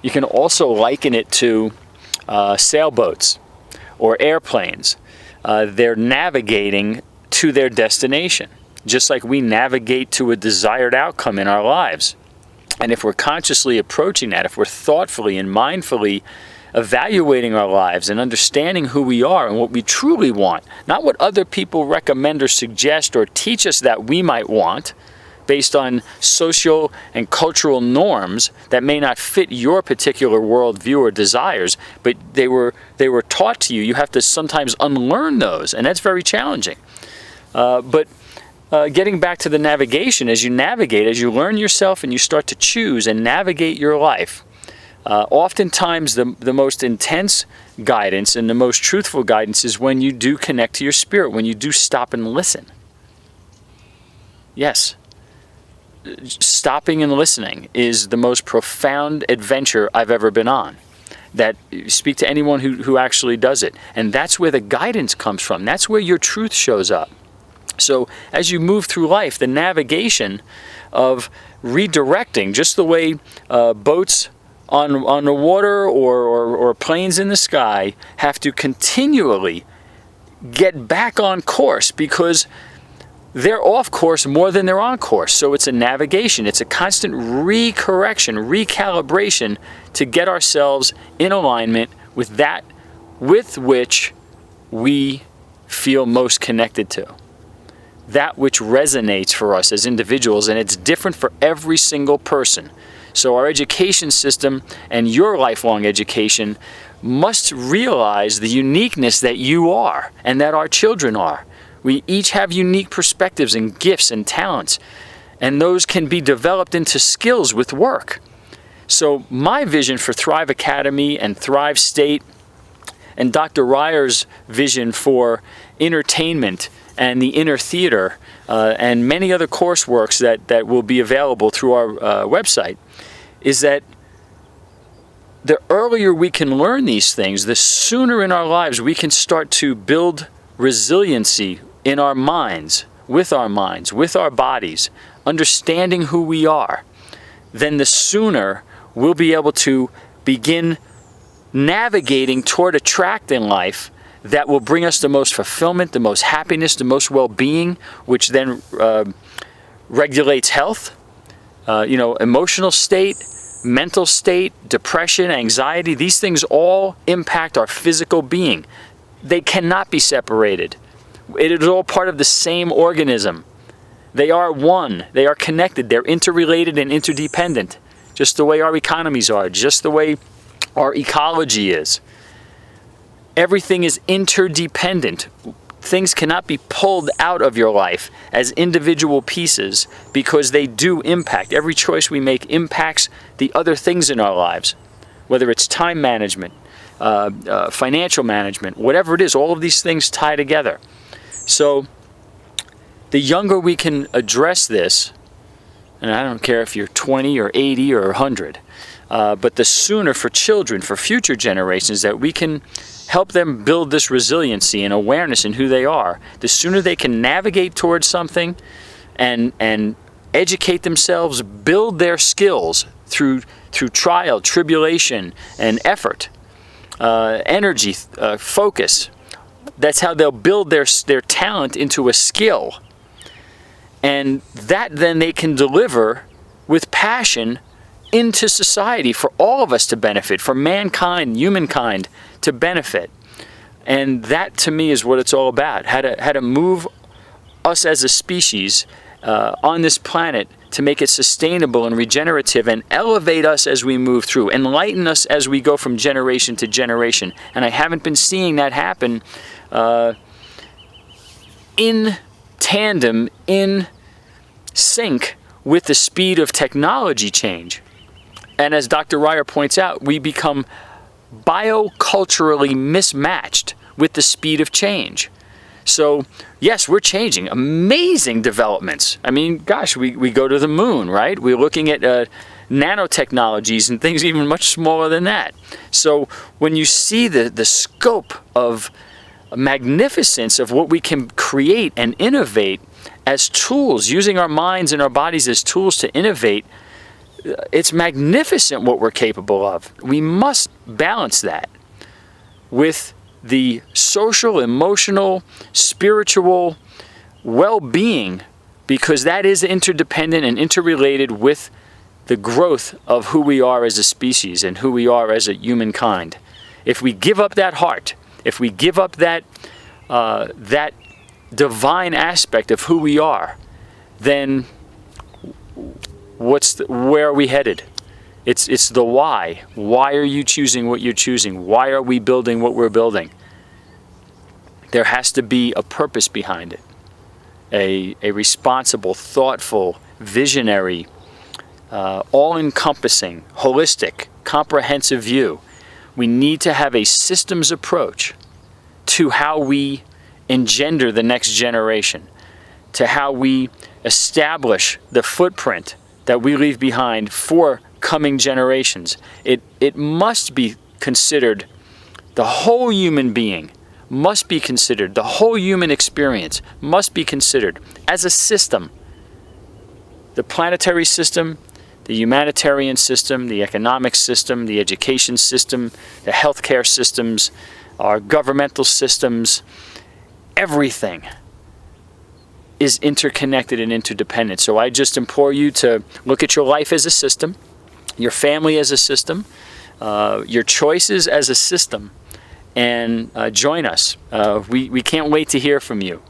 You can also liken it to sailboats or airplanes. They're navigating to their destination, just like we navigate to a desired outcome in our lives. And if we're consciously approaching that, if we're thoughtfully and mindfully evaluating our lives and understanding who we are and what we truly want, not what other people recommend or suggest or teach us that we might want, based on social and cultural norms that may not fit your particular worldview or desires, but they were taught to you. You have to sometimes unlearn those, and that's very challenging. But getting back to the navigation, as you navigate, as you learn yourself and you start to choose and navigate your life, oftentimes the most intense guidance and the most truthful guidance is when you do connect to your spirit, when you do stop and listen. Yes. Stopping and listening is the most profound adventure I've ever been on. That speak to anyone who actually does it. And that's where the guidance comes from. That's where your truth shows up. So as you move through life, the navigation of redirecting, just the way boats on the water or planes in the sky have to continually get back on course because they're off course more than they're on course. So it's a navigation. It's a constant recorrection, recalibration to get ourselves in alignment with that with which we feel most connected to. That which resonates for us as individuals, and it's different for every single person. So our education system and your lifelong education must realize the uniqueness that you are and that our children are. We each have unique perspectives and gifts and talents, and those can be developed into skills with work. So my vision for Thrive Academy and Thrive State and Dr. Reiher's vision for entertainment and the inner theater and many other courseworks that will be available through our website is that the earlier we can learn these things, the sooner in our lives we can start to build resiliency in our minds, with our bodies, understanding who we are, then the sooner we'll be able to begin navigating toward a track in life that will bring us the most fulfillment, the most happiness, the most well-being, which then regulates health, emotional state, mental state, depression, anxiety. These things all impact our physical being. They cannot be separated. It is all part of the same organism. They are one. They are connected. They're interrelated and interdependent, just the way our economies are, just the way our ecology is. Everything is interdependent. Things cannot be pulled out of your life as individual pieces because they do impact. Every choice we make impacts the other things in our lives, whether it's time management, financial management, whatever it is, all of these things tie together. So the younger we can address this, and I don't care if you're 20 or 80 or 100, but the sooner for children, for future generations, that we can help them build this resiliency and awareness in who they are, the sooner they can navigate towards something and educate themselves, build their skills through trial, tribulation, and effort, energy, focus. That's how they'll build their talent into a skill. And that then they can deliver with passion into society for all of us to benefit, for mankind, humankind to benefit. And that to me is what it's all about. How to move us as a species on this planet to make it sustainable and regenerative and elevate us as we move through, enlighten us as we go from generation to generation. And I haven't been seeing that happen in tandem, in sync with the speed of technology change. And as Dr. Reiher points out, we become bioculturally mismatched with the speed of change. So, yes, we're changing. Amazing developments. I mean, gosh, we go to the moon, right? We're looking at nanotechnologies and things even much smaller than that. So when you see the scope of magnificence of what we can create and innovate as tools, using our minds and our bodies as tools to innovate, it's magnificent what we're capable of. We must balance that with the social, emotional, spiritual well-being, because that is interdependent and interrelated with the growth of who we are as a species and who we are as a humankind. If we give up that heart, if we give up that divine aspect of who we are, then where are we headed? It's the why. Why are you choosing what you're choosing? Why are we building what we're building? There has to be a purpose behind it. A responsible, thoughtful, visionary, all-encompassing, holistic, comprehensive view. We need to have a systems approach to how we engender the next generation, to how we establish the footprint that we leave behind for coming generations. It must be considered, the whole human being must be considered, the whole human experience must be considered as a system. The planetary system, the humanitarian system, the economic system, the education system, the healthcare systems, our governmental systems, everything is interconnected and interdependent. So I just implore you to look at your life as a system, your family as a system, your choices as a system, and join us. We can't wait to hear from you.